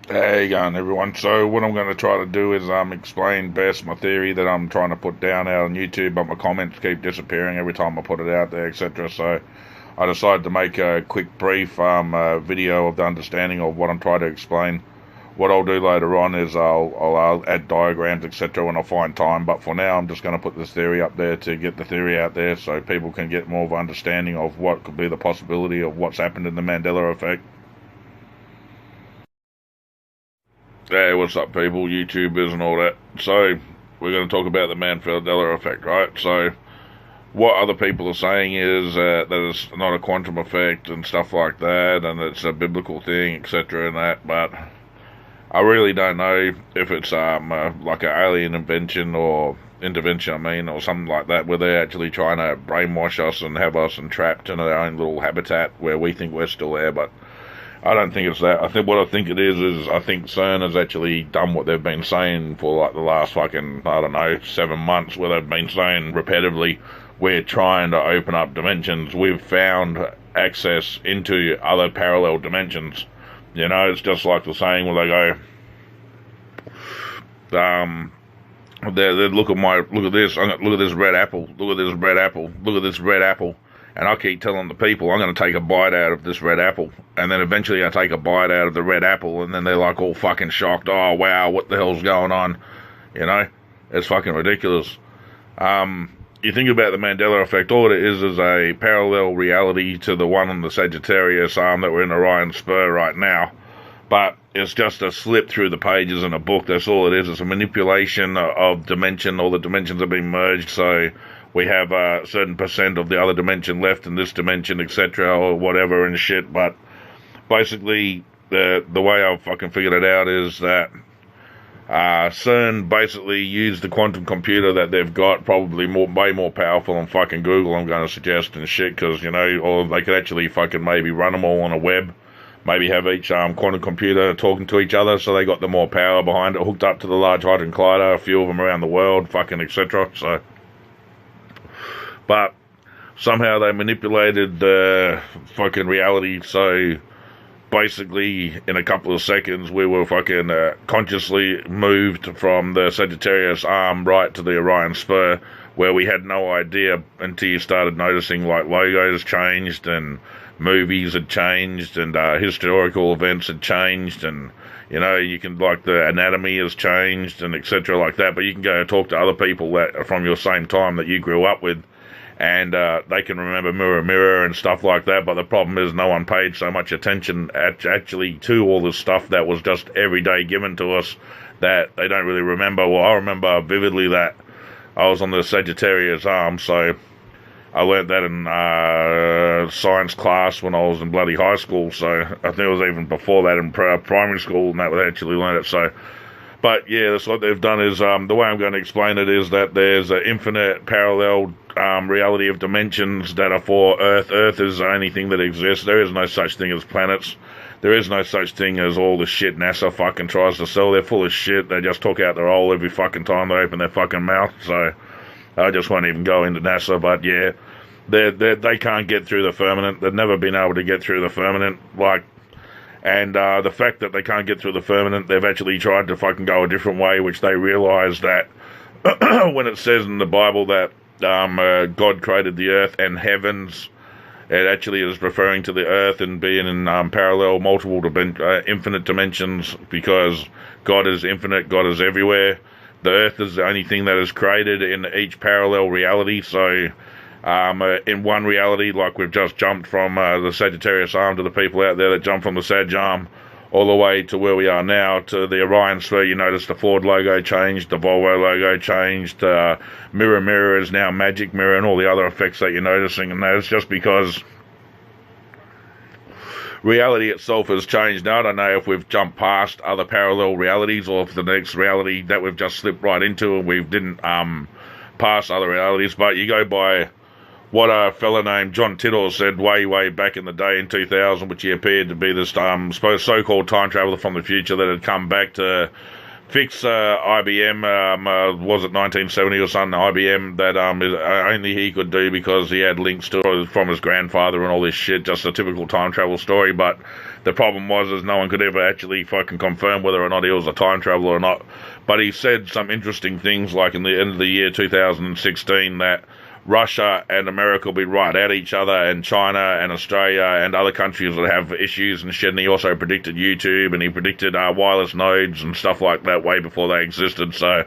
Hey, going everyone. So what I'm going to try to do is explain best my theory that I'm trying to put down out on YouTube, but my comments keep disappearing every time I put it out there, etc. So I decided to make a quick, brief video of the understanding of what I'm trying to explain. What I'll do later on is I'll add diagrams, etc. when I find time. But for now, I'm just going to put this theory up there to get the theory out there, so people can get more of an understanding of what could be the possibility of what's happened in the Mandela Effect. Hey, what's up, people? YouTubers and all that. So, we're going to talk about the Mandela Effect, right? So, what other people are saying is that it's not a quantum effect and stuff like that, and it's a biblical thing, etc. and that, but I really don't know if it's like an alien invention or intervention, or something like that, where they're actually trying to brainwash us and have us entrapped in our own little habitat where we think we're still there, but I don't think it's that. I think it is I think CERN has actually done what they've been saying for like the last fucking, I don't know, 7 months, where they've been saying repetitively, we're trying to open up dimensions. We've found access into other parallel dimensions. You know, it's just like the saying where they go, they look at this, look at this red apple, look at this red apple, look at this red apple. And I keep telling the people, I'm going to take a bite out of this red apple. And then eventually I take a bite out of the red apple, and then they're like all fucking shocked. Oh, wow, what the hell's going on? You know? It's fucking ridiculous. You think about the Mandela Effect, all it is a parallel reality to the one on the Sagittarius arm that we're in Orion Spur right now. But it's just a slip through the pages in a book. That's all it is. It's a manipulation of dimension. All the dimensions have been merged, so we have a certain percent of the other dimension left in this dimension, etc., or whatever and shit. But basically, the way I've fucking figured it out is that CERN basically used the quantum computer that they've got, probably way more powerful than fucking Google, I'm going to suggest, and shit, because, you know, or they could actually fucking maybe run them all on a web. Maybe have each quantum computer talking to each other, so they got the more power behind it, hooked up to the Large Hadron Collider, a few of them around the world, fucking etc. So, but somehow they manipulated the fucking reality, so basically in a couple of seconds we were fucking consciously moved from the Sagittarius arm right to the Orion Spur, where we had no idea until you started noticing like logos changed and movies had changed and historical events had changed, and you know, you can, like, the anatomy has changed and etc. like that, but you can go talk to other people that are from your same time that you grew up with, and they can remember Mirror Mirror and stuff like that. But the problem is no one paid so much attention actually to all this stuff that was just every day given to us, that they don't really remember. Well, I remember vividly that I was on the Sagittarius arm, so I learnt that in science class when I was in bloody high school, so I think it was even before that in primary school, and that would actually learn it. So, but yeah, that's what they've done. Is the way I'm going to explain it is that there's an infinite parallel reality of dimensions that are for Earth. Earth is the only thing that exists. There is no such thing as planets. There is no such thing as all the shit NASA fucking tries to sell. They're full of shit. They just talk out their hole every fucking time they open their fucking mouth. So I just won't even go into NASA, but yeah, they can't get through the firmament. They've never been able to get through the firmament, like, and the fact that they can't get through the firmament, they've actually tried to fucking go a different way, which they realise that when it says in the Bible that God created the earth and heavens, it actually is referring to the earth and being in parallel, multiple, infinite dimensions, because God is infinite, God is everywhere. The earth is the only thing that is created in each parallel reality, so in one reality, like we've just jumped from the Sagittarius arm to the people out there that jumped from the Sag arm all the way to where we are now, to the Orion Sphere. You notice the Ford logo changed, the Volvo logo changed, Mirror Mirror is now Magic Mirror, and all the other effects that you're noticing, and that's just because reality itself has changed. Now, I don't know if we've jumped past other parallel realities, or if the next reality that we've just slipped right into and we didn't pass other realities, but you go by what a fella named John Titor said way back in the day in 2000, which he appeared to be this so-called time traveler from the future that had come back to fix IBM, was it 1970 or something, IBM, that only he could do because he had links to it from his grandfather and all this shit, just a typical time travel story. But the problem was is no one could ever actually fucking confirm whether or not he was a time traveler or not. But he said some interesting things, like in the end of the year 2016, that Russia and America will be right at each other, and China and Australia and other countries that have issues and shit. And he also predicted YouTube, and he predicted wireless nodes and stuff like that way before they existed. So